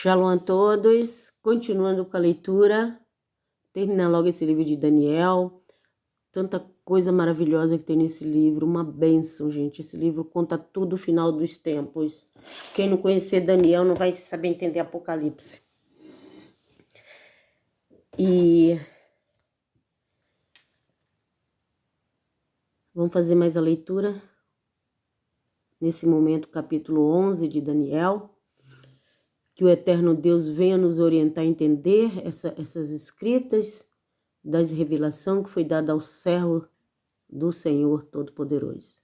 Shalom a todos, continuando com a leitura, terminar logo esse livro de Daniel, tanta coisa maravilhosa que tem nesse livro, uma bênção, gente. Esse livro conta tudo o final dos tempos. Quem não conhecer Daniel não vai saber entender Apocalipse. E vamos fazer mais a leitura. Nesse momento, capítulo 11 de Daniel. Que o eterno Deus venha nos orientar a entender essas escritas das revelações que foi dada ao servo do Senhor Todo-Poderoso.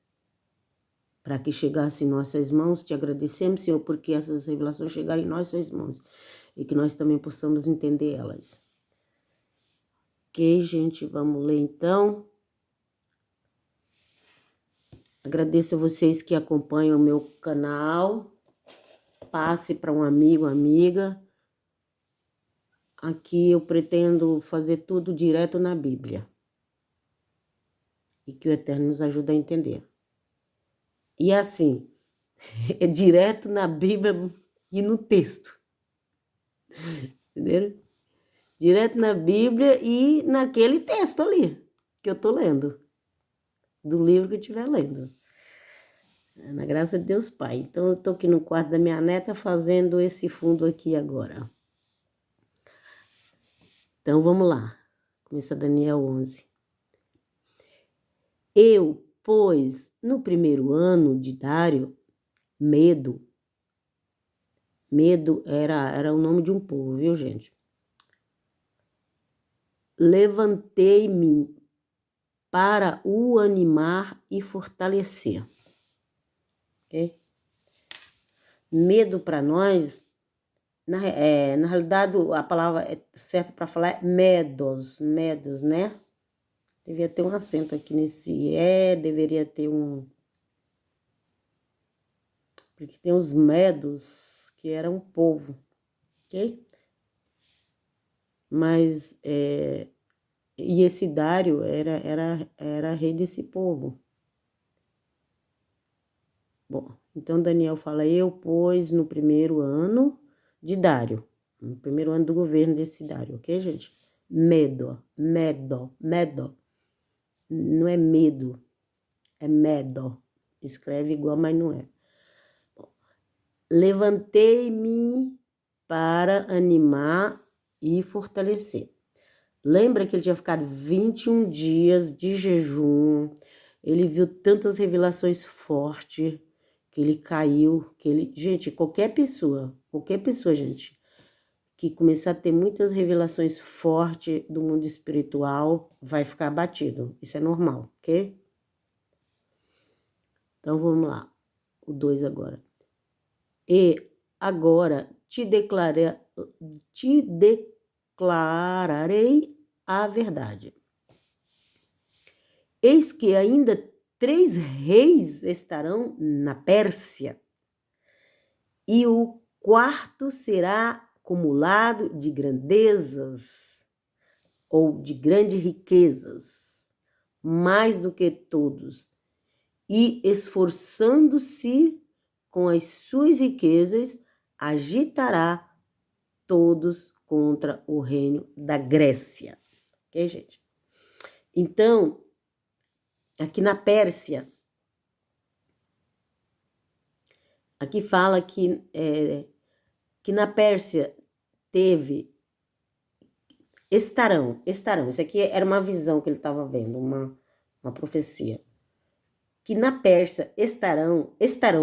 Para que chegasse em nossas mãos, te agradecemos, Senhor, porque essas revelações chegaram em nossas mãos e que nós também possamos entender elas. Ok, gente, vamos ler então. Agradeço a vocês que acompanham o meu canal. Passe para um amigo, amiga. Aqui eu pretendo fazer tudo direto na Bíblia. E que o Eterno nos ajude a entender. E assim, é direto na Bíblia e no texto. Entenderam? Direto na Bíblia e naquele texto ali que eu tô lendo. Do livro que eu estiver lendo. Na graça de Deus Pai. Então eu tô aqui no quarto da minha neta fazendo esse fundo aqui agora. Então vamos lá. Começa Daniel 11. Eu, pois, no primeiro ano de Dário, Medo era o nome de um povo, viu, gente? Levantei-me para o animar e fortalecer. Ok? Medo para nós, na realidade, a palavra certa para falar é medos, né? Devia ter um acento aqui nesse deveria ter um... Porque tem os medos, que eram um povo, ok? Mas, e esse Dário era rei desse povo. Bom, então Daniel fala, eu, pois, no primeiro ano de Dário, no primeiro ano do governo desse Dário, ok, gente? Medo. Não é medo, é medo. Escreve igual, mas não é. Levantei-me para animar e fortalecer. Lembra que ele tinha ficado 21 dias de jejum, ele viu tantas revelações fortes, que ele caiu, que ele... Gente, qualquer pessoa, gente, que começar a ter muitas revelações fortes do mundo espiritual, vai ficar abatido. Isso é normal, ok? Então, vamos lá. O 2 agora. E agora te declararei a verdade. Eis que ainda 3 reis estarão na Pérsia, e o quarto será acumulado de grandezas, ou de grandes riquezas, mais do que todos, e esforçando-se com as suas riquezas, agitará todos contra o reino da Grécia. Ok, gente? Então, aqui na Pérsia, aqui fala que na Pérsia teve, estarão, isso aqui era uma visão que ele estava vendo, uma profecia, que na Pérsia estarão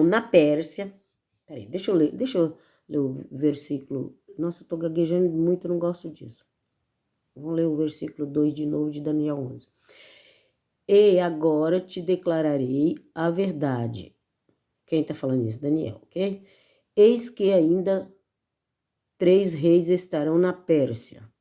na Pérsia, peraí, deixa eu ler o versículo, nossa, eu tô gaguejando muito, eu não gosto disso. Vamos ler o versículo 2 de novo de Daniel 11. E agora te declararei a verdade. Quem tá falando isso? Daniel, ok? Eis que ainda 3 reis estarão na Pérsia,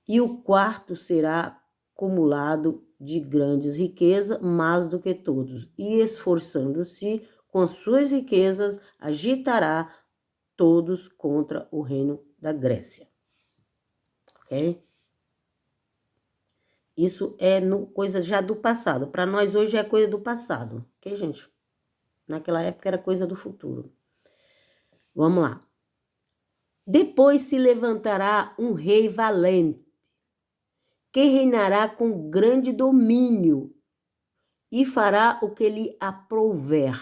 e o quarto será acumulado de grandes riquezas, mais do que todos, e esforçando-se com suas riquezas, agitará todos contra o reino da Grécia. Ok? Isso é coisa já do passado. Para nós hoje é coisa do passado. Ok, gente? Naquela época era coisa do futuro. Vamos lá. Depois se levantará um rei valente, que reinará com grande domínio e fará o que lhe aprouver.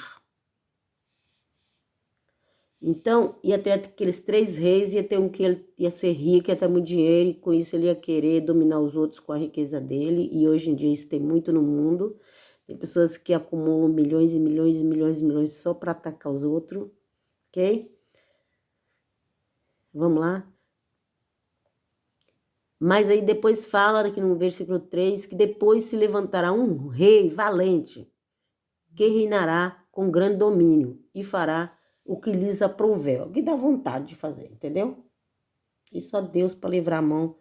Então, ia ter aqueles 3 reis, ia ter um que ia ser rico, ia ter muito dinheiro, e com isso ele ia querer dominar os outros com a riqueza dele, e hoje em dia isso tem muito no mundo. Tem pessoas que acumulam milhões e milhões e milhões e milhões só para atacar os outros, ok? Vamos lá. Mas aí depois fala aqui no versículo 3, que depois se levantará um rei valente, que reinará com grande domínio e fará o que lhes aprouver, o que dá vontade de fazer, entendeu? E só Deus para livrar a mão,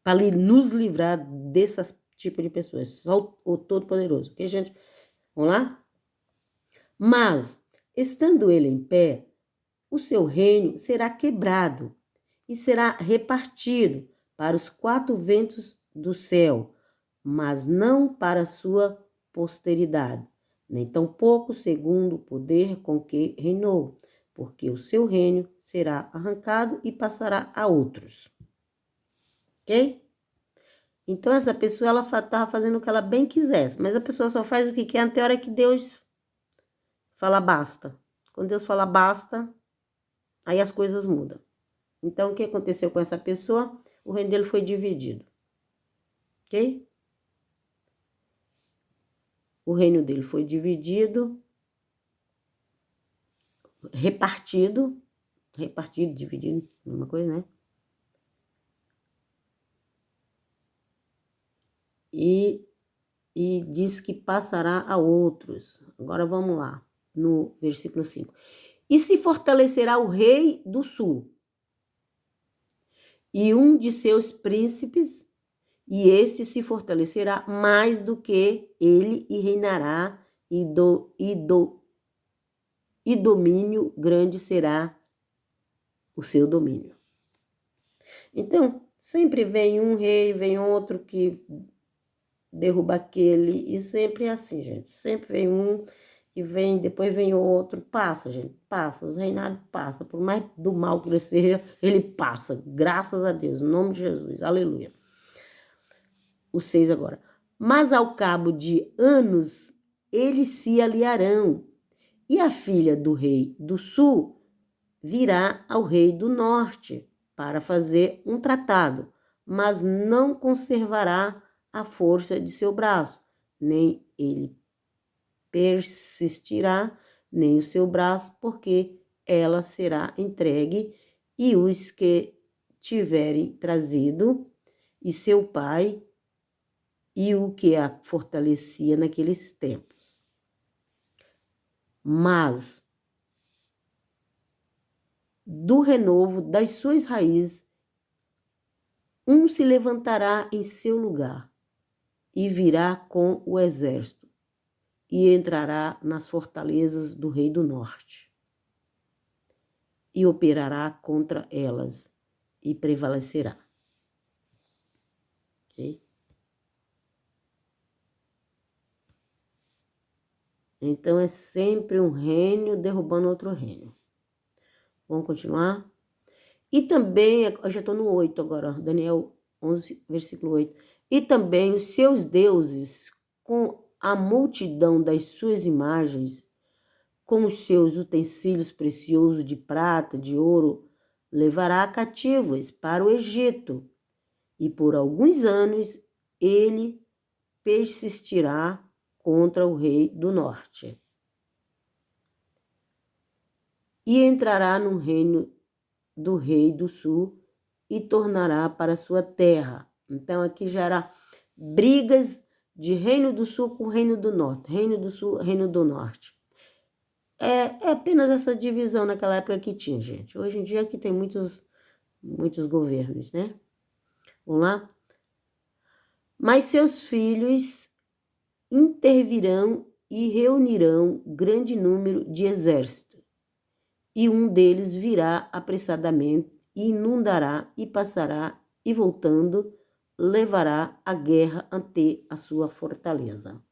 para nos livrar desse tipo de pessoas, só o Todo-Poderoso, ok, gente? Vamos lá? Mas, estando ele em pé, o seu reino será quebrado e será repartido para os 4 ventos do céu, mas não para a sua posteridade, nem tampouco segundo o poder com que reinou, porque o seu reino será arrancado e passará a outros. Ok? Então, essa pessoa, ela estava fazendo o que ela bem quisesse, mas a pessoa só faz o que quer até a hora que Deus fala basta. Quando Deus fala basta, aí as coisas mudam. Então, o que aconteceu com essa pessoa? O reino dele foi dividido. Ok? O reino dele foi dividido, repartido, dividido, mesma coisa, né? E diz que passará a outros. Agora vamos lá, no versículo 5. E se fortalecerá o rei do sul, e um de seus príncipes, e este se fortalecerá mais do que ele, e reinará, e domínio grande será o seu domínio. Então, sempre vem um rei, vem outro que derruba aquele, e sempre é assim, gente. Sempre vem um e vem, depois vem outro, passa, gente, passa, os reinados passam, por mais do mal que ele seja, ele passa, graças a Deus, em nome de Jesus, aleluia. O 6 agora. Mas ao cabo de anos, eles se aliarão, e a filha do rei do sul virá ao rei do norte para fazer um tratado, mas não conservará a força de seu braço, nem ele persistirá, nem o seu braço, porque ela será entregue, e os que tiverem trazido, e seu pai, e o que a fortalecia naqueles tempos. Mas do renovo das suas raízes, um se levantará em seu lugar e virá com o exército e entrará nas fortalezas do rei do norte e operará contra elas e prevalecerá. Okay? Então é sempre um reino derrubando outro reino. Vamos continuar? E também, eu já estou no 8 agora, Daniel 11, versículo 8. E também os seus deuses, com a multidão das suas imagens, com os seus utensílios preciosos de prata, de ouro, levará cativos para o Egito. E por alguns anos ele persistirá contra o rei do norte. E entrará no reino do rei do sul e tornará para sua terra. Então, aqui já era brigas de reino do sul com reino do norte, reino do sul, reino do norte. É apenas essa divisão naquela época que tinha, gente. Hoje em dia aqui tem muitos governos, né? Vamos lá? Mas seus filhos intervirão e reunirão grande número de exército, e um deles virá apressadamente e inundará e passará, e voltando, levará a guerra ante a sua fortaleza.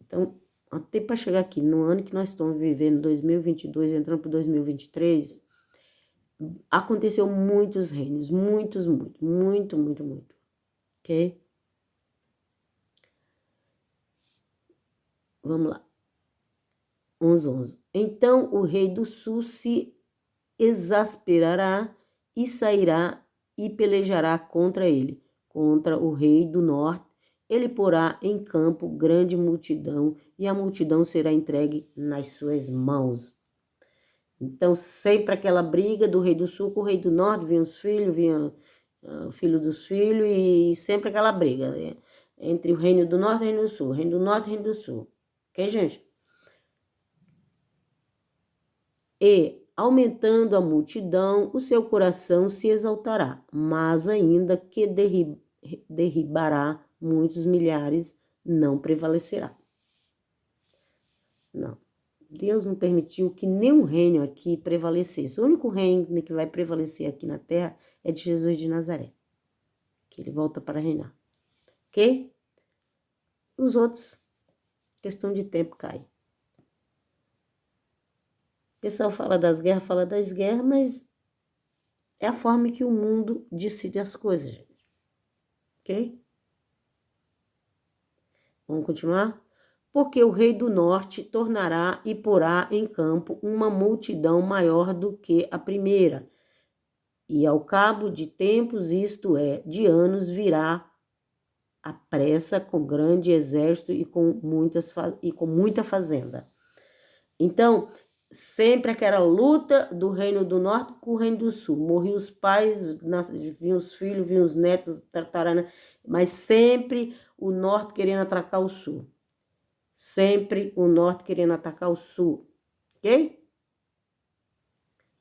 Então, até para chegar aqui, no ano que nós estamos vivendo, 2022, entrando para 2023, aconteceu muitos reinos, muito, ok? Vamos lá. 11:11. Então o rei do sul se exasperará e sairá e pelejará contra ele, contra o rei do norte. Ele porá em campo grande multidão e a multidão será entregue nas suas mãos. Então, sempre aquela briga do rei do sul com o rei do norte, vinham os filhos, vinha o filho dos filhos, e sempre aquela briga entre o reino do norte e o reino do sul, o reino do norte e o reino do sul. Ok, gente? E, aumentando a multidão, o seu coração se exaltará, mas ainda que derribará muitos milhares, não prevalecerá. Não. Deus não permitiu que nenhum reino aqui prevalecesse. O único reino que vai prevalecer aqui na terra é de Jesus de Nazaré, que ele volta para reinar. Ok? Os outros, questão de tempo, cai. O pessoal fala das guerras, mas é a forma que o mundo decide as coisas, gente. Ok? Vamos continuar? Porque o rei do norte tornará e porá em campo uma multidão maior do que a primeira. E ao cabo de tempos, isto é, de anos, virá a pressa com grande exército e com muita fazenda. Então, sempre aquela luta do reino do norte com o reino do sul. Morriam os pais, vinham os filhos, vinham os netos, tartarana, mas sempre o norte querendo atacar o sul. Sempre o norte querendo atacar o sul. Ok?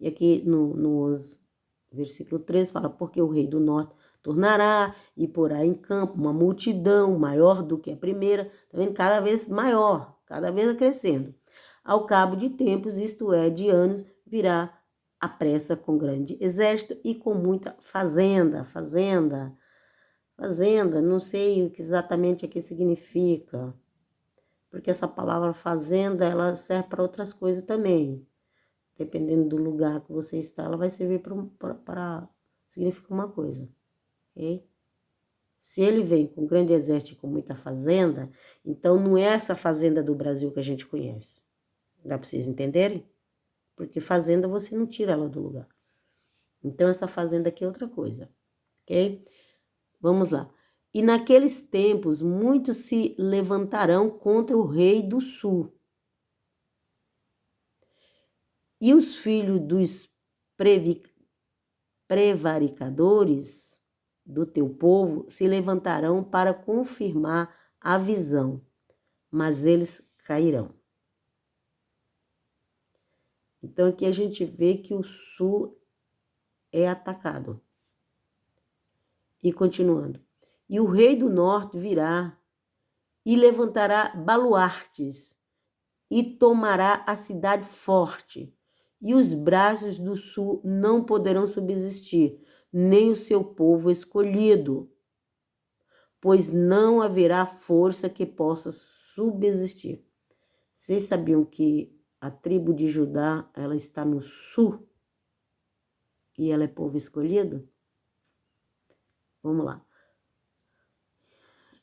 E aqui no 11, versículo 13, fala, porque o rei do norte tornará e porá em campo uma multidão maior do que a primeira, tá vendo? Cada vez maior, cada vez crescendo. Ao cabo de tempos, isto é, de anos, virá a pressa com grande exército e com muita fazenda, não sei o que exatamente aqui significa, porque essa palavra fazenda, ela serve para outras coisas também. Dependendo do lugar que você está, ela vai servir para significar uma coisa, ok? Se ele vem com grande exército e com muita fazenda, então não é essa fazenda do Brasil que a gente conhece. Dá para vocês entenderem? Porque fazenda você não tira ela do lugar. Então essa fazenda aqui é outra coisa, ok? Vamos lá. E naqueles tempos muitos se levantarão contra o rei do sul. E os filhos dos prevaricadores do teu povo se levantarão para confirmar a visão, mas eles cairão. Então aqui a gente vê que o sul é atacado. E continuando. E o rei do norte virá e levantará baluartes e tomará a cidade forte. E os braços do sul não poderão subsistir, nem o seu povo escolhido, pois não haverá força que possa subsistir. Vocês sabiam que a tribo de Judá, ela está no sul e ela é povo escolhido? Vamos lá.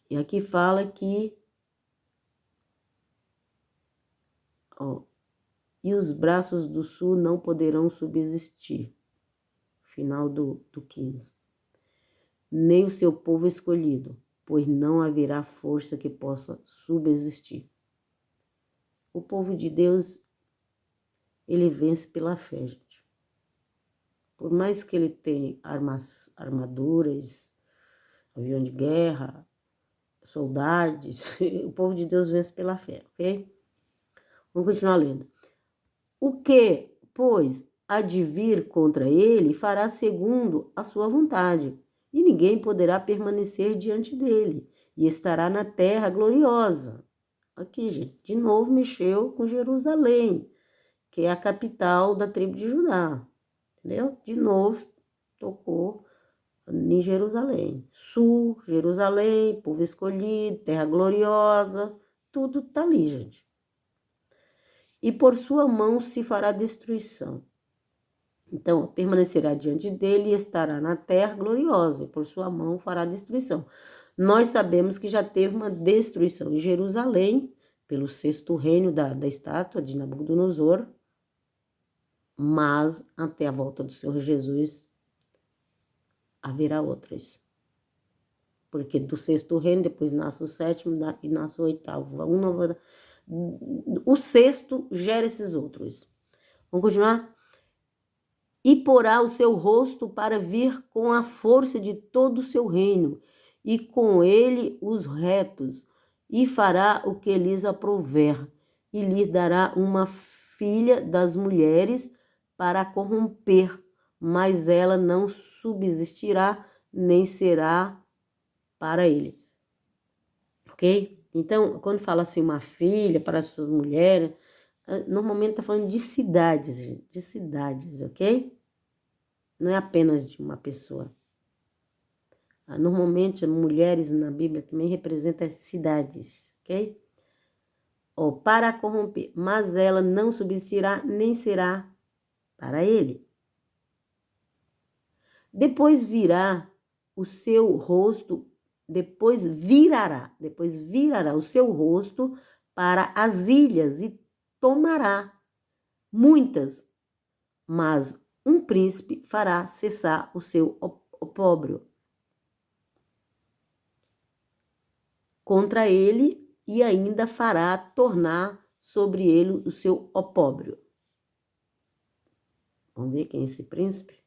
E aqui fala que e os braços do sul não poderão subsistir. Final do 15. Nem o seu povo escolhido, pois não haverá força que possa subsistir. O povo de Deus, ele vence pela fé, gente. Por mais que ele tenha armaduras, avião de guerra, soldados, o povo de Deus vence pela fé, ok? Vamos continuar lendo. O que, pois, há de vir contra ele, fará segundo a sua vontade, e ninguém poderá permanecer diante dele, e estará na terra gloriosa. Aqui, gente, de novo mexeu com Jerusalém, que é a capital da tribo de Judá, entendeu? De novo tocou em Jerusalém. Sul, Jerusalém, povo escolhido, terra gloriosa, tudo tá ali, gente. e por sua mão se fará destruição. Então, permanecerá diante dele e estará na terra gloriosa, e por sua mão fará destruição. Nós sabemos que já teve uma destruição em Jerusalém, pelo sexto reino da estátua de Nabucodonosor, mas até a volta do Senhor Jesus haverá outras. Porque do sexto reino, depois nasce o sétimo e nasce o oitavo. O sexto gera esses outros. Vamos continuar? E porá o seu rosto para vir com a força de todo o seu reino, e com ele os retos, e fará o que lhes aprouver, e lhe dará uma filha das mulheres para a corromper, mas ela não subsistirá, nem será para ele. Ok? Então, quando fala assim, uma filha para as suas mulheres, normalmente está falando de cidades, gente, de cidades, ok? Não é apenas de uma pessoa. Normalmente, mulheres na Bíblia também representam cidades, ok? Para corromper, mas ela não subsistirá, nem será para ele. Depois virá o seu rosto, depois virará o seu rosto para as ilhas e tomará muitas, mas um príncipe fará cessar o seu opróbrio contra ele e ainda fará tornar sobre ele o seu opróbrio. Vamos ver quem é esse príncipe?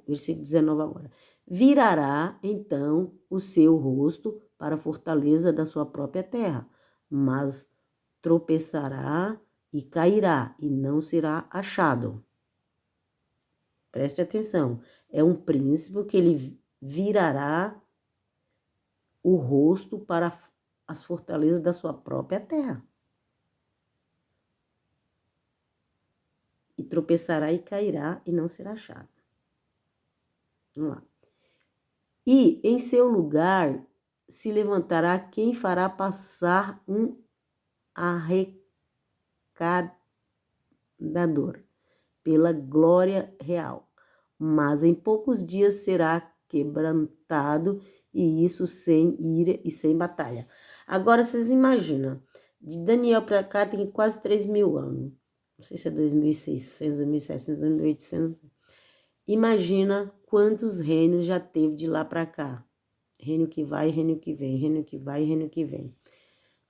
Versículo 19 agora. Virará, então, o seu rosto para a fortaleza da sua própria terra, mas tropeçará e cairá, e não será achado. Preste atenção. É um príncipe que ele virará o rosto para as fortalezas da sua própria terra. E tropeçará e cairá, e não será achado. Vamos lá. E em seu lugar se levantará quem fará passar um arrecadador pela glória real. Mas em poucos dias será quebrantado, e isso sem ira e sem batalha. Agora vocês imaginam, de Daniel para cá tem quase 3.000 anos. Não sei se é 2.600, 2.700, 2.800. Imagina quantos reinos já teve de lá para cá. Reino que vai, reino que vem, reino que vai, reino que vem.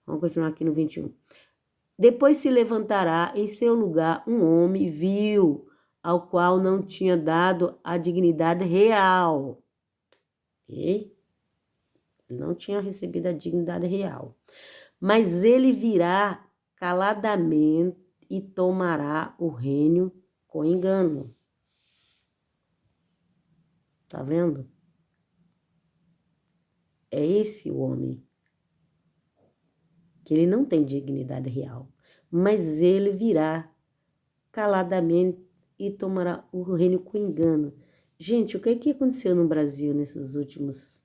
Vamos continuar aqui no 21. Depois se levantará em seu lugar um homem vil, ao qual não tinha dado a dignidade real. Ok? Ele não tinha recebido a dignidade real. Mas ele virá caladamente e tomará o reino com engano. Tá vendo? É esse o homem, que ele não tem dignidade real, mas ele virá caladamente e tomará o reino com engano. Gente, o que aconteceu no Brasil nesses últimos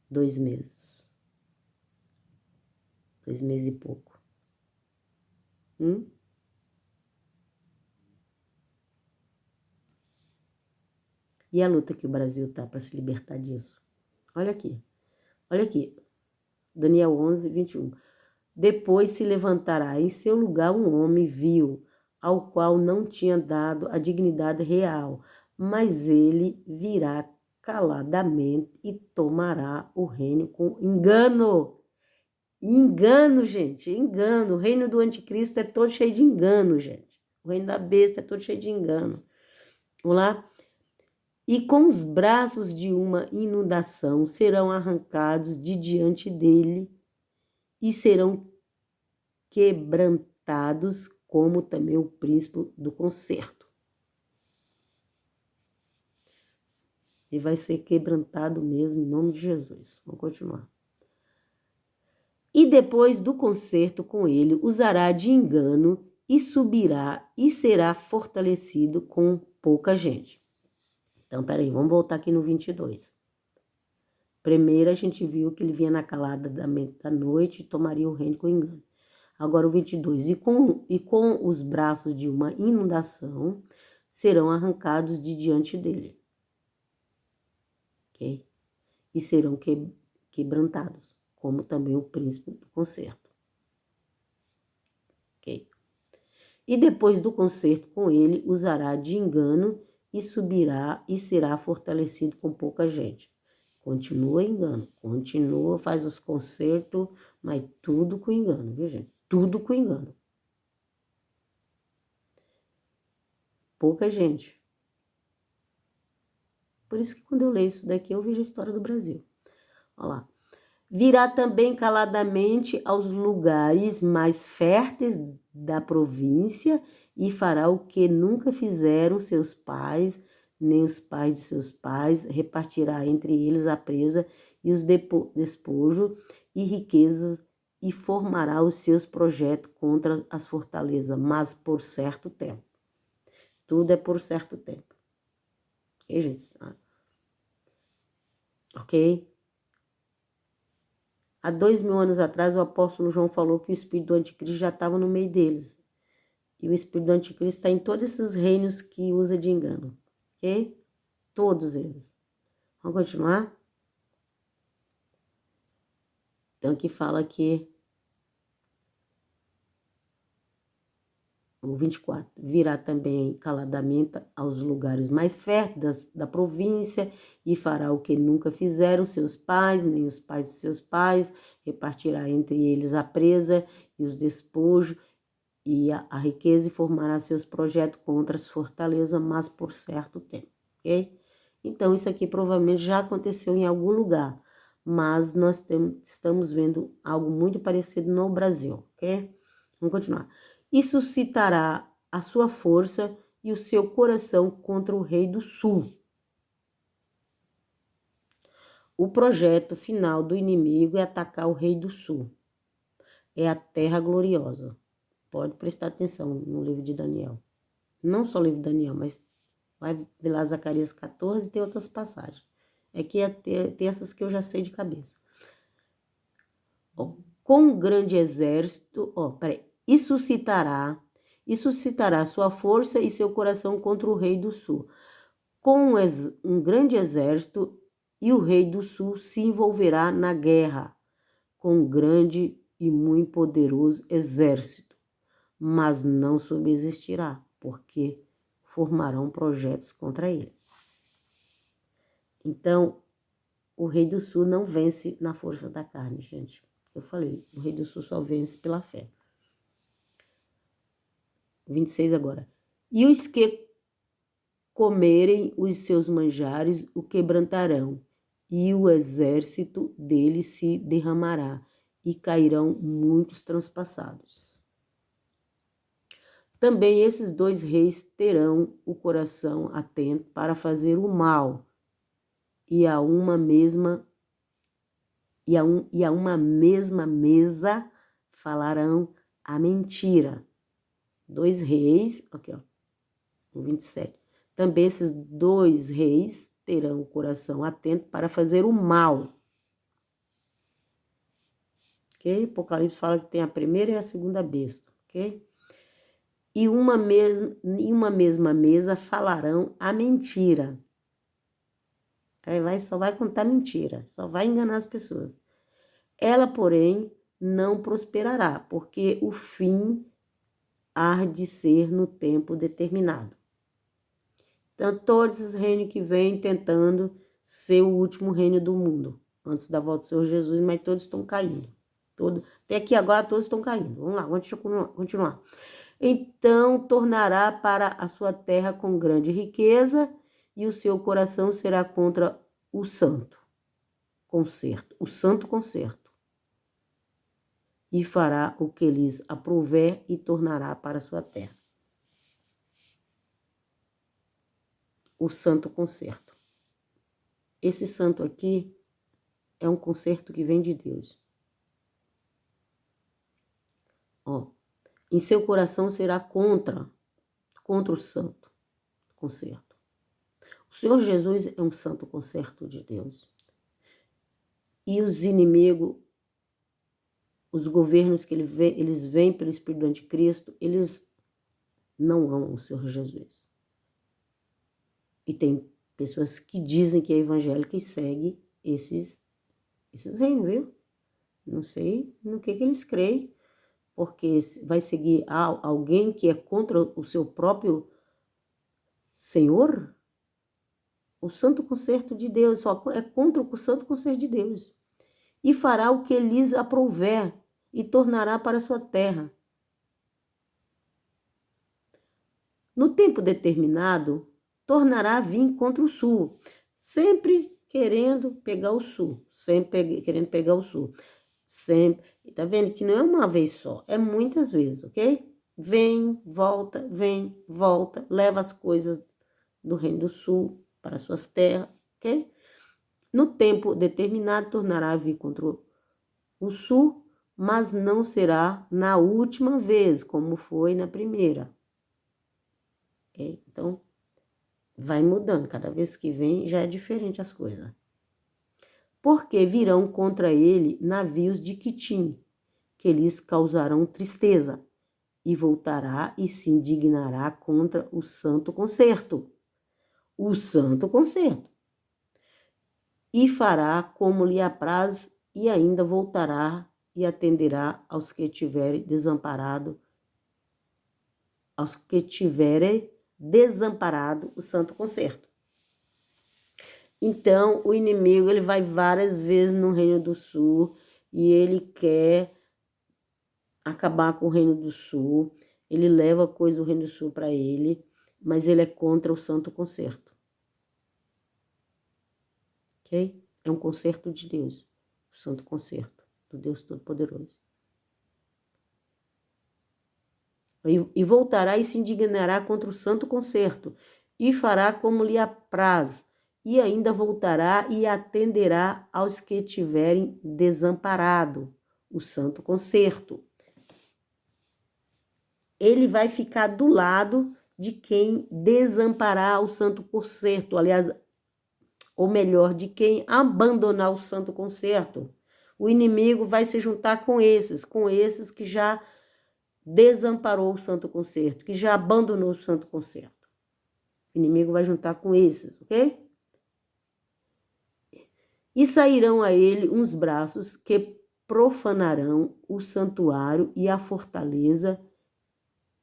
2 meses? 2 meses e pouco. E a luta que o Brasil tá para se libertar disso? Olha aqui. Daniel 11, 21. Depois se levantará em seu lugar um homem vil, ao qual não tinha dado a dignidade real, mas ele virá caladamente e tomará o reino com engano. Engano, gente, engano. O reino do anticristo é todo cheio de engano, gente. O reino da besta é todo cheio de engano. Vamos lá? E com os braços de uma inundação serão arrancados de diante dele e serão quebrantados, como também o príncipe do concerto. E vai ser quebrantado mesmo, em nome de Jesus. Vamos continuar. E depois do concerto com ele, usará de engano e subirá e será fortalecido com pouca gente. Então, peraí, vamos voltar aqui no 22. Primeiro, a gente viu que ele vinha na calada da noite e tomaria o reino com engano. Agora o 22. E com os braços de uma inundação serão arrancados de diante dele. Ok? E serão quebrantados, como também o príncipe do concerto. Ok? E depois do concerto com ele, usará de engano e subirá e será fortalecido com pouca gente. Continua engano, continua, faz os concertos, mas tudo com engano, viu, gente? Tudo com engano. Pouca gente. Por isso que quando eu leio isso daqui, eu vejo a história do Brasil. Olha lá. Virá também caladamente aos lugares mais férteis da província e fará o que nunca fizeram seus pais, nem os pais de seus pais, repartirá entre eles a presa e os despojos e riquezas e formará os seus projetos contra as fortalezas, mas por certo tempo. Tudo é por certo tempo. Ok, gente? Ok? Há 2000 anos atrás, o apóstolo João falou que o espírito do anticristo já estava no meio deles. E o espírito do anticristo está em todos esses reinos que usa de engano. Ok? Todos eles. Vamos continuar? Então, aqui fala que o 24, virá também caladamente aos lugares mais férteis da província e fará o que nunca fizeram seus pais, nem os pais de seus pais, repartirá entre eles a presa e os despojos e a riqueza e formará seus projetos contra as fortalezas, mas por certo tempo, ok? Então, isso aqui provavelmente já aconteceu em algum lugar, mas nós estamos vendo algo muito parecido no Brasil, ok? Vamos continuar. E suscitará a sua força e o seu coração contra o rei do sul. O projeto final do inimigo é atacar o rei do sul. É a terra gloriosa. Pode prestar atenção no livro de Daniel. Não só o livro de Daniel, mas vai ver lá Zacarias 14 e tem outras passagens. É que tem essas que eu já sei de cabeça. Ó, com um grande exército, e suscitará sua força e seu coração contra o rei do sul. Com um grande exército, e o rei do sul se envolverá na guerra com um grande e muito poderoso exército, mas não subsistirá, porque formarão projetos contra ele. Então, o rei do sul não vence na força da carne, gente. Eu falei, o rei do sul só vence pela fé. 26 agora. E os que comerem os seus manjares o quebrantarão, e o exército dele se derramará, e cairão muitos transpassados. Também esses dois reis terão o coração atento para fazer o mal, e a uma mesma mesa falarão a mentira. Dois reis, aqui ó, no 27. Também esses dois reis terão o coração atento para fazer o mal. Ok? Apocalipse fala que tem a primeira e a segunda besta, ok? E uma mesma mesa falarão a mentira. Aí só vai contar mentira, só vai enganar as pessoas. Ela, porém, não prosperará, porque o fim há de ser no tempo determinado. Então, todos esses reinos que vêm tentando ser o último reino do mundo, antes da volta do Senhor Jesus, mas todos estão caindo. Até aqui agora todos estão caindo. Vamos lá, deixa eu continuar. Então, tornará para a sua terra com grande riqueza, e o seu coração será contra o santo concerto, e fará o que lhes aprouver e tornará para a sua terra. O santo concerto. Esse santo aqui é um concerto que vem de Deus. Em seu coração será contra o santo concerto. O Senhor Jesus é um santo concerto de Deus. E os inimigos os governos que eles vêm pelo Espírito do Anticristo, eles não amam o Senhor Jesus. E tem pessoas que dizem que é evangélica e segue esses reinos, viu? Não sei no que eles creem, porque vai seguir alguém que é contra o seu próprio Senhor? O santo concerto de Deus, só é contra o santo concerto de Deus. E fará o que lhes aprouver e tornará para a sua terra. No tempo determinado, tornará a vir contra o sul, sempre querendo pegar o sul, sempre querendo pegar o sul. Sempre. E tá vendo que não é uma vez só, é muitas vezes, ok? Vem, volta, leva as coisas do Reino do Sul para suas terras, ok? No tempo determinado, tornará a vir contra o sul, mas não será na última vez, como foi na primeira. Okay? Então, vai mudando, cada vez que vem já é diferente as coisas. Porque virão contra ele navios de Quitim, que lhes causarão tristeza, e voltará e se indignará contra o santo concerto. O santo concerto. E fará como lhe apraz, e ainda voltará e atenderá aos que tiverem desamparado, o santo concerto. Então, o inimigo ele vai várias vezes no Reino do Sul e ele quer acabar com o Reino do Sul. Ele leva coisa do Reino do Sul para ele, mas ele é contra o santo concerto. Ok? É um concerto de Deus, o santo concerto do Deus Todo-Poderoso. E voltará e se indignará contra o santo concerto, e fará como lhe apraz, e ainda voltará e atenderá aos que tiverem desamparado o santo concerto. Ele vai ficar do lado de quem desamparar o santo concerto, aliás, ou melhor, de quem abandonar o santo concerto. O inimigo vai se juntar com esses que já desamparou o santo concerto, que já abandonou o santo concerto. O inimigo vai juntar com esses, ok? E sairão a ele uns braços que profanarão o santuário e a fortaleza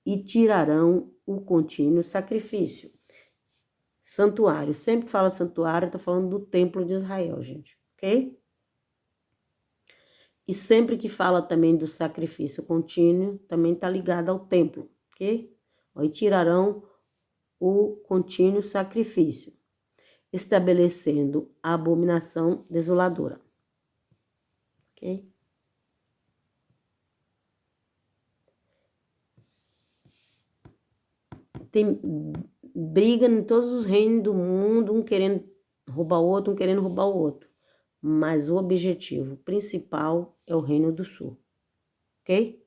e tirarão o contínuo sacrifício. Santuário, sempre fala santuário, tá falando do templo de Israel, gente, ok? E sempre que fala também do sacrifício contínuo, também tá ligado ao templo, ok? E tirarão o contínuo sacrifício, estabelecendo a abominação desoladora, ok? Tem briga em todos os reinos do mundo, um querendo roubar o outro, um querendo roubar o outro. Mas o objetivo principal é o Reino do Sul, ok?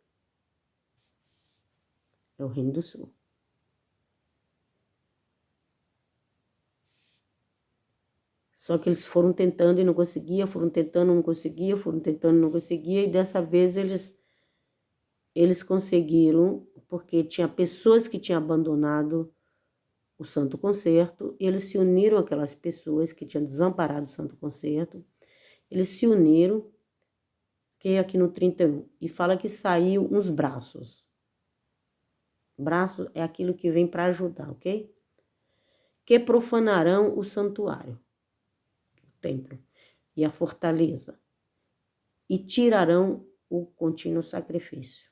É o Reino do Sul. Só que eles foram tentando e não conseguia, foram tentando e não conseguia, foram tentando e não conseguia, e dessa vez eles conseguiram, porque tinha pessoas que tinham abandonado o Santo Concerto, e eles se uniram aquelas pessoas que tinham desamparado o Santo Concerto, eles se uniram, que é aqui no 31, e fala que saiu uns braços. Braço é aquilo que vem para ajudar, ok? Que profanarão o santuário, o templo, e a fortaleza, e tirarão o contínuo sacrifício,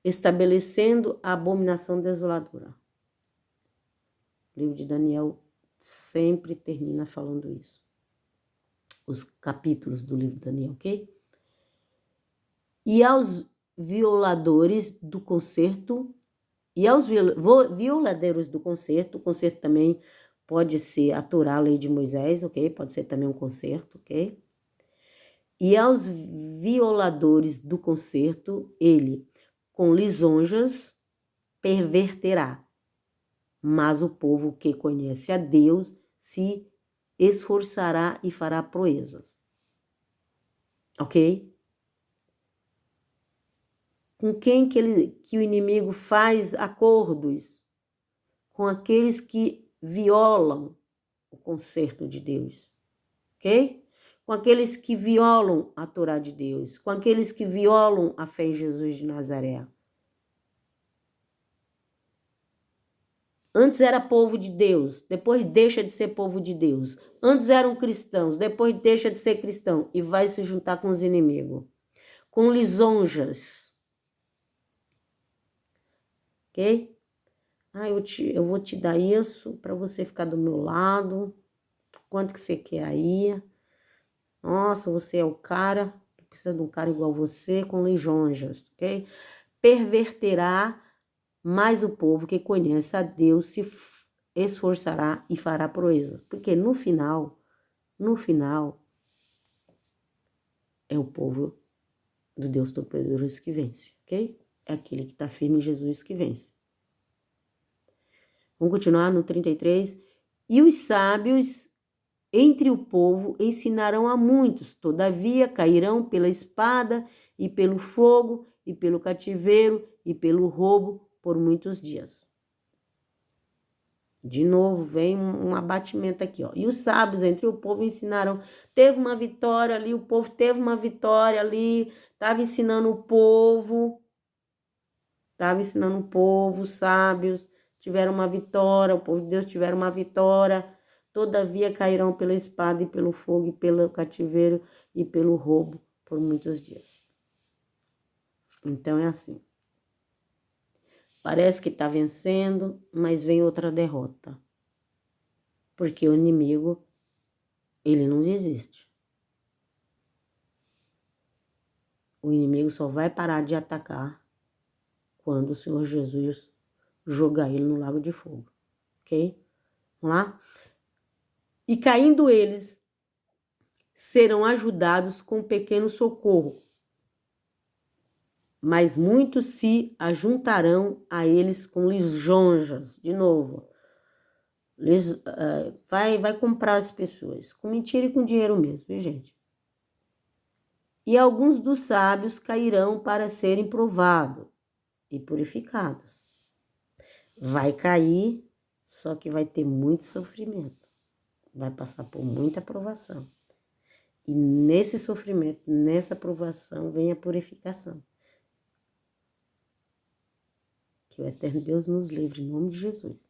estabelecendo a abominação desoladora. O livro de Daniel sempre termina falando isso. Os capítulos do livro de Daniel, ok? E aos violadores do concerto, e aos violadores do concerto, o concerto também pode ser aturar a lei de Moisés, ok? Pode ser também um concerto, ok? E aos violadores do concerto, ele, com lisonjas, perverterá. Mas o povo que conhece a Deus se esforçará e fará proezas. ok? Com quem que o inimigo faz acordos? Com aqueles que violam o concerto de Deus, ok? Com aqueles que violam a Torá de Deus, com aqueles que violam a fé em Jesus de Nazaré. Antes era povo de Deus, depois deixa de ser povo de Deus. Antes eram cristãos, depois deixa de ser cristão e vai se juntar com os inimigos, com lisonjas, ok? Eu vou te dar isso para você ficar do meu lado. Quanto que você quer aí? Nossa, você é o cara que precisa de um cara igual você, com lisonjas, ok? Perverterá mais o povo que conhece a Deus se esforçará e fará proezas. Porque no final, é o povo do Deus Todo-Poderoso que vence, ok? É aquele que está firme em Jesus que vence. Vamos continuar no 33. E os sábios entre o povo ensinarão a muitos, todavia cairão pela espada e pelo fogo e pelo cativeiro e pelo roubo por muitos dias. De novo, vem um abatimento aqui, ó. E os sábios entre o povo ensinaram. Teve uma vitória ali, o povo teve uma vitória ali, estava ensinando o povo, os sábios tiveram uma vitória, o povo de Deus tiveram uma vitória. Todavia cairão pela espada e pelo fogo e pelo cativeiro e pelo roubo por muitos dias. Então é assim. Parece que está vencendo, mas vem outra derrota. Porque o inimigo, ele não desiste. O inimigo só vai parar de atacar quando o Senhor Jesus jogar ele no lago de fogo. Ok? Vamos lá? E caindo eles, serão ajudados com pequeno socorro. Mas muitos se ajuntarão a eles com lisonjas. De novo, vai comprar as pessoas com mentira e com dinheiro mesmo, viu, gente? E alguns dos sábios cairão para serem provados e purificados. Vai cair, só que vai ter muito sofrimento. Vai passar por muita provação. E nesse sofrimento, nessa provação, vem a purificação. Que o eterno Deus nos livre, em nome de Jesus.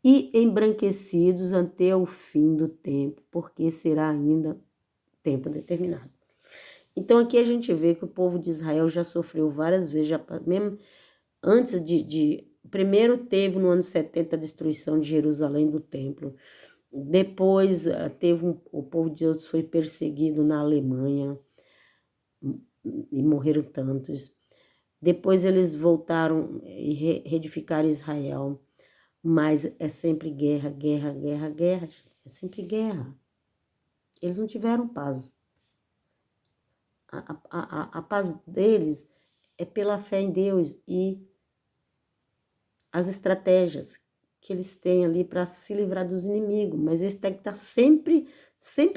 E embranquecidos até o fim do tempo, porque será ainda tempo determinado. Então aqui a gente vê que o povo de Israel já sofreu várias vezes, mesmo antes primeiro teve no ano 70 a destruição de Jerusalém do templo, depois o povo de Deus foi perseguido na Alemanha e morreram tantos. Depois eles voltaram e reedificaram Israel. Mas é sempre guerra, guerra, guerra, guerra. É sempre guerra. Eles não tiveram paz. A paz deles é pela fé em Deus e as estratégias que eles têm ali para se livrar dos inimigos. Mas eles têm que estar sempre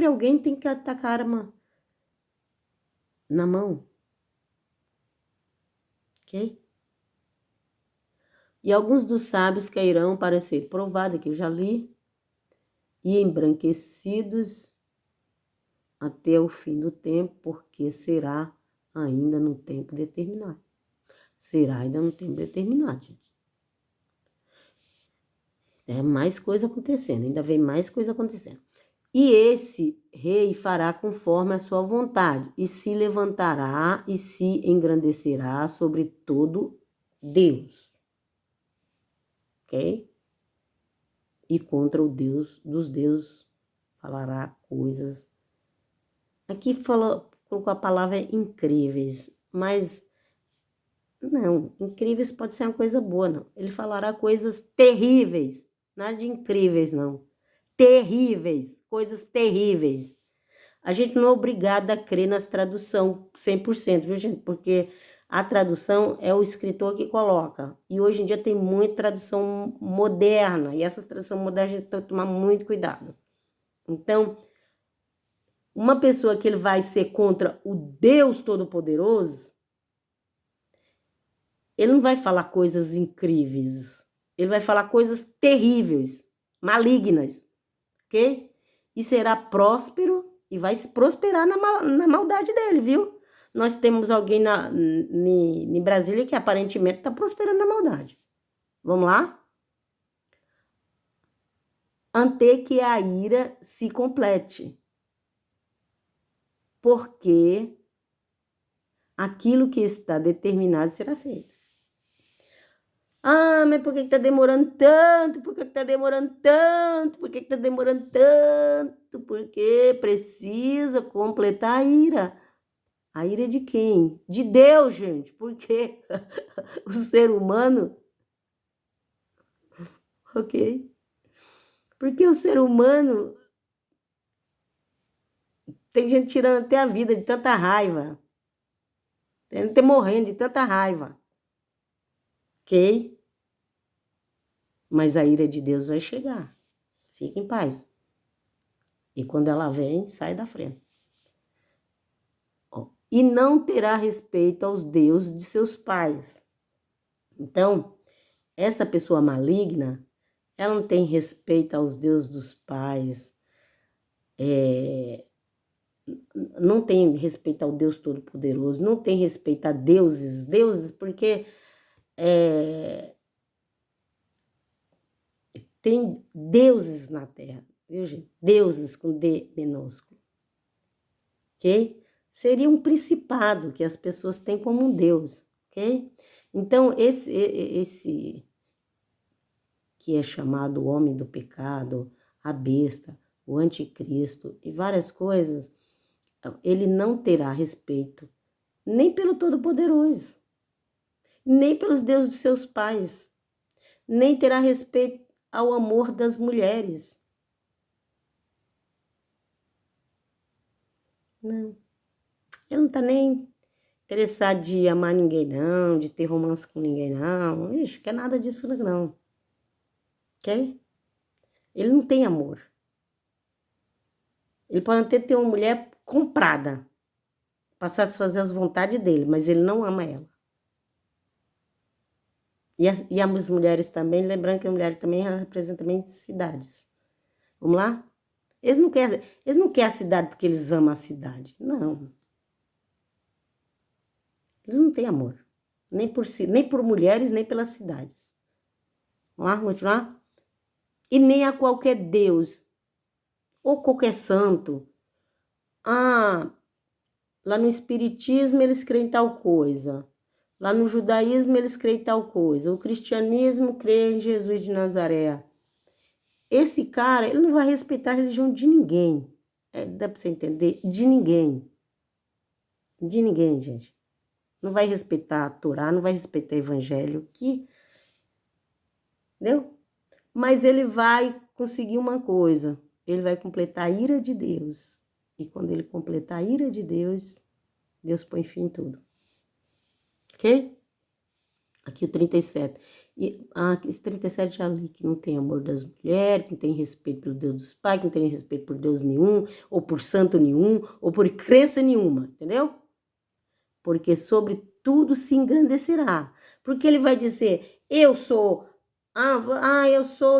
alguém tem que atacar a arma na mão. Ok? E alguns dos sábios cairão para ser provados, que eu já li, e embranquecidos até o fim do tempo, porque será ainda no tempo determinado. Será ainda no tempo determinado, gente. É mais coisa acontecendo, ainda vem mais coisa acontecendo. E esse rei fará conforme a sua vontade, e se levantará e se engrandecerá sobre todo Deus. Ok? E contra o Deus dos deuses falará coisas. Aqui colocou a palavra incríveis, mas não, incríveis pode ser uma coisa boa, não. Ele falará coisas terríveis, nada de incríveis, não. Terríveis, coisas terríveis. A gente não é obrigado a crer nas traduções 100%, viu, gente? Porque a tradução é o escritor que coloca. E hoje em dia tem muita tradução moderna. E essas traduções modernas a gente tem que tomar muito cuidado. Então, uma pessoa que ele vai ser contra o Deus Todo-Poderoso, ele não vai falar coisas incríveis. Ele vai falar coisas terríveis, malignas, ok? E será próspero e vai se prosperar na maldade dele, viu? Nós temos alguém em Brasília que aparentemente está prosperando na maldade. Vamos lá? Ante que a ira se complete. Porque aquilo que está determinado será feito. Ah, mas por que está demorando tanto? Por que está demorando tanto? Por que está demorando tanto? Porque precisa completar a ira. A ira de quem? De Deus, gente. Porque o ser humano... Ok? Porque o ser humano... Tem gente tirando até a vida de tanta raiva. Tem gente morrendo de tanta raiva. Ok? Mas a ira de Deus vai chegar. Fique em paz. E quando ela vem, sai da frente. E não terá respeito aos deuses de seus pais. Então, essa pessoa maligna, ela não tem respeito aos deuses dos pais, não tem respeito ao Deus Todo-Poderoso, não tem respeito a deuses, porque tem deuses na Terra, viu, gente? Deuses com D minúsculo, ok? Seria um principado que as pessoas têm como um Deus, ok? Então, esse que é chamado o homem do pecado, a besta, o anticristo e várias coisas, ele não terá respeito nem pelo Todo-Poderoso, nem pelos deuses de seus pais, nem terá respeito ao amor das mulheres. Não. Ele não está nem interessado de amar ninguém, não, de ter romance com ninguém, não. Ixi, quer nada disso, não. Ok? Ele não tem amor. Ele pode até ter uma mulher comprada para satisfazer as vontades dele, mas ele não ama ela. E as mulheres também, lembrando que a mulher também representa também cidades. Vamos lá? Eles não querem a cidade porque eles amam a cidade. Não. Eles não têm amor. Nem por mulheres, nem pelas cidades. Vamos lá? Vamos continuar? E nem a qualquer Deus ou qualquer santo. Ah, lá no Espiritismo eles creem tal coisa. Lá no judaísmo eles creem tal coisa. O cristianismo crê em Jesus de Nazaré. Esse cara, ele não vai respeitar a religião de ninguém. Dá para você entender? De ninguém. De ninguém, gente. Não vai respeitar a Torá, não vai respeitar o Evangelho. Entendeu? Mas ele vai conseguir uma coisa. Ele vai completar a ira de Deus. E quando ele completar a ira de Deus, Deus põe fim em tudo. Ok? Aqui o 37. Esse 37 já li, que não tem amor das mulheres, que não tem respeito pelo Deus dos pais, que não tem respeito por Deus nenhum, ou por santo nenhum, ou por crença nenhuma, entendeu? Porque sobre tudo se engrandecerá. Porque ele vai dizer, eu sou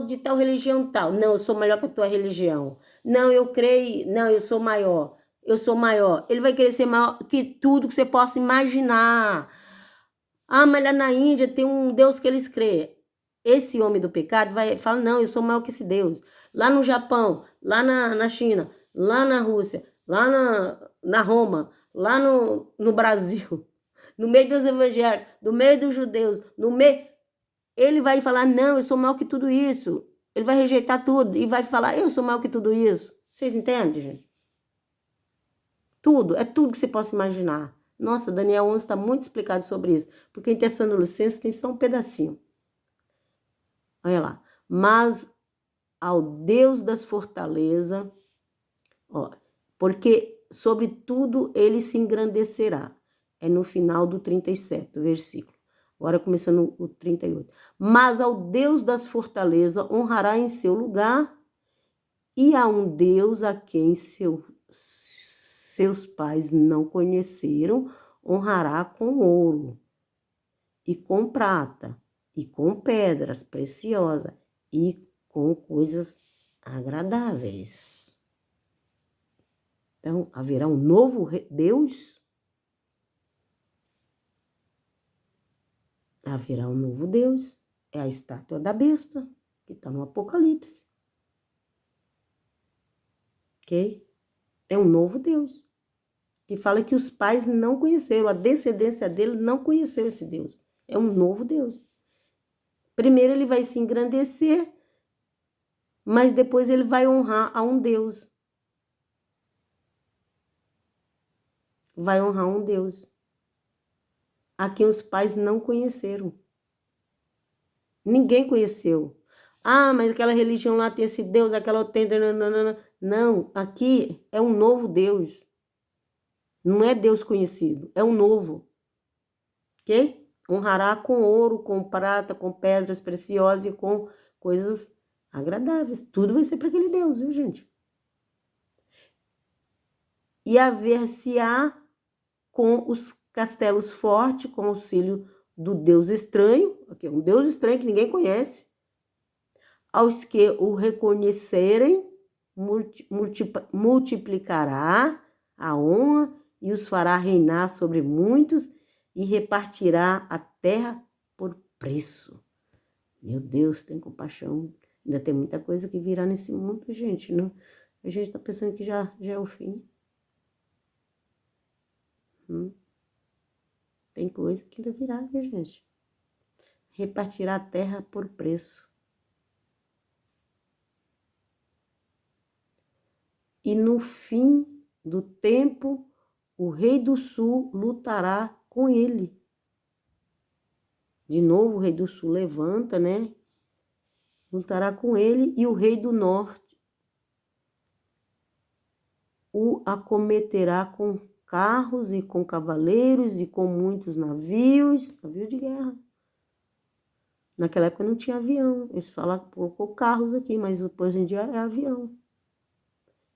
de tal religião tal. Não, eu sou melhor que a tua religião. Não, eu creio, não, eu sou maior. Eu sou maior. Ele vai querer ser maior que tudo que você possa imaginar. Ah, mas lá na Índia tem um Deus que eles creem. Esse homem do pecado fala, não, eu sou maior que esse Deus. Lá no Japão, lá na China, lá na Rússia, lá na Roma, lá no Brasil, no meio dos evangélicos, no meio dos judeus, ele vai falar, não, eu sou maior que tudo isso. Ele vai rejeitar tudo e vai falar, eu sou maior que tudo isso. Vocês entendem, gente? Tudo, é tudo que você possa imaginar. Nossa, Daniel 11 está muito explicado sobre isso, porque em Tessalonicenses tem só um pedacinho. Olha lá. Mas ao Deus das fortalezas, porque sobre tudo ele se engrandecerá. É no final do 37, versículo. Agora começando o 38. Mas ao Deus das fortalezas honrará em seu lugar, e a um Deus a quem seus pais não conheceram, honrará com ouro, e com prata, e com pedras preciosas, e com coisas agradáveis. Então, haverá um novo Deus? Haverá um novo Deus. É a estátua da besta, que está no Apocalipse. Ok? É um novo Deus. Que fala que os pais não conheceram, a descendência dele não conheceu esse Deus. É um novo Deus. Primeiro ele vai se engrandecer, mas depois ele vai honrar a um Deus. Vai honrar um Deus a quem os pais não conheceram. Ninguém conheceu. Ah, mas aquela religião lá tem esse Deus, aquela outra tem... Não, aqui é um novo Deus. Não é Deus conhecido, é um novo. Ok? Honrará com ouro, com prata, com pedras preciosas e com coisas agradáveis. Tudo vai ser para aquele Deus, viu, gente? E haver-se-á com os castelos fortes, com auxílio do Deus estranho, okay? Um Deus estranho que ninguém conhece, aos que o reconhecerem, multiplicará a honra e os fará reinar sobre muitos e repartirá a terra por preço. Meu Deus, tem compaixão. Ainda tem muita coisa que virá nesse mundo, gente. Não? A gente está pensando que já é o fim. Tem coisa que ainda virá, viu, gente? Repartirá a terra por preço. E no fim do tempo, o rei do sul lutará com ele. De novo, o rei do sul levanta, né? Lutará com ele e o rei do norte o acometerá com carros e com cavaleiros e com muitos navios, navio de guerra. Naquela época não tinha avião, eles falam, colocou carros aqui, mas hoje em dia é avião.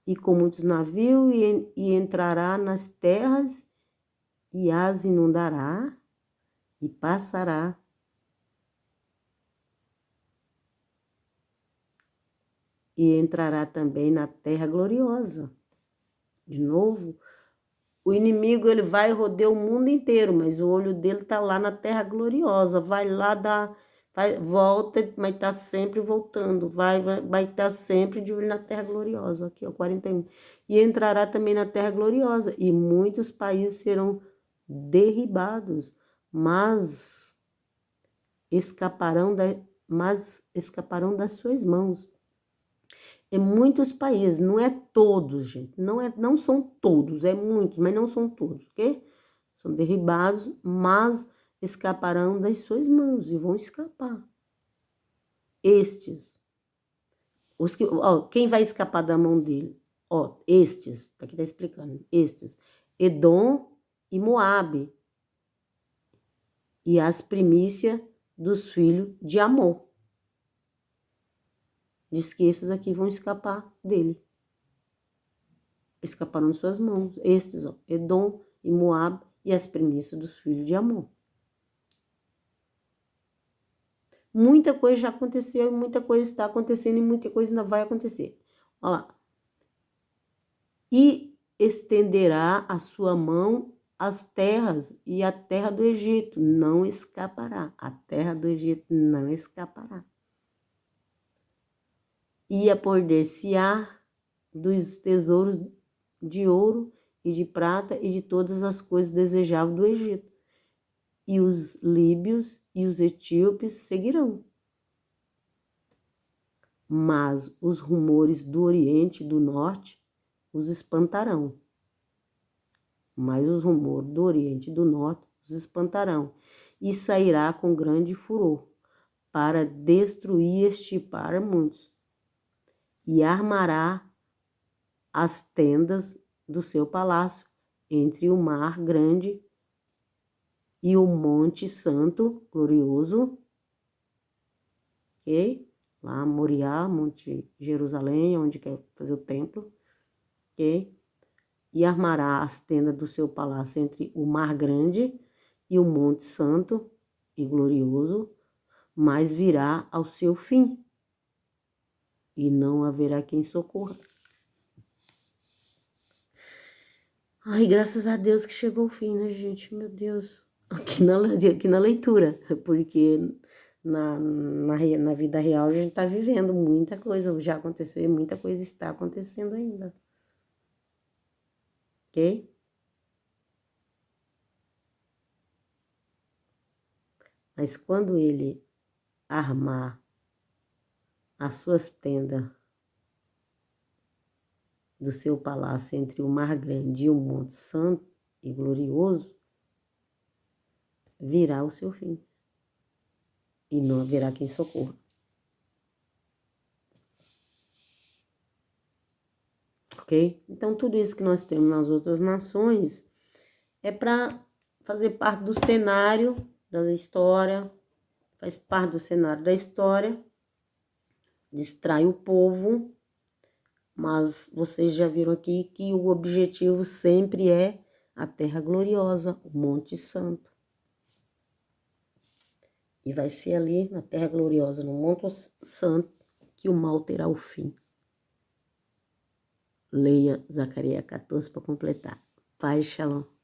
E com muitos navios e entrará nas terras e as inundará e passará. E entrará também na terra gloriosa. De novo, o inimigo ele vai rodear o mundo inteiro, mas o olho dele está lá na terra gloriosa. Vai lá volta, mas está sempre voltando. Vai estar sempre de olho na terra gloriosa. Aqui, ó, 41. E entrará também na terra gloriosa. E muitos países serão derribados, mas escaparão das suas mãos. Em muitos países, não é todos, gente, não são todos, é muitos, mas não são todos, ok? São derribados, mas escaparão das suas mãos e vão escapar. Estes, quem vai escapar da mão dele? Estes, aqui tá explicando, estes, Edom e Moabe, e as primícias dos filhos de Amor. Diz que esses aqui vão escapar dele. Escaparam de suas mãos. Estes, Edom e Moab e as primícias dos filhos de Amor. Muita coisa já aconteceu, muita coisa está acontecendo e muita coisa ainda vai acontecer. Olha lá. E estenderá a sua mão às terras e a terra do Egito não escapará. A terra do Egito não escapará. E apoderar-se-á dos tesouros de ouro e de prata e de todas as coisas desejáveis do Egito. E os líbios e os etíopes seguirão. Mas os rumores do Oriente e do Norte os espantarão. Mas os rumores do Oriente e do Norte os espantarão. E sairá com grande furor para destruir e extirpar muitos. E armará as tendas do seu palácio entre o mar grande e o monte santo glorioso, ok? Lá Moriá, Monte Jerusalém, onde quer fazer o templo, ok? e armará as tendas do seu palácio entre o mar grande e o monte santo e glorioso, mas virá ao seu fim, e não haverá quem socorra. Ai, graças a Deus que chegou o fim, né, gente? Meu Deus. Aqui na leitura, porque na vida real a gente tá vivendo muita coisa, já aconteceu e muita coisa está acontecendo ainda. Ok? Mas quando ele armar as suas tendas do seu palácio entre o mar grande e o monte santo e glorioso, virá o seu fim, e não haverá quem socorra. Ok? Então, tudo isso que nós temos nas outras nações é para fazer parte do cenário da história, faz parte do cenário da história, distrai o povo, mas vocês já viram aqui que o objetivo sempre é a terra gloriosa, o Monte Santo. E vai ser ali na terra gloriosa, no Monte Santo, que o mal terá o fim. Leia Zacarias 14 para completar. Paz, Shalom.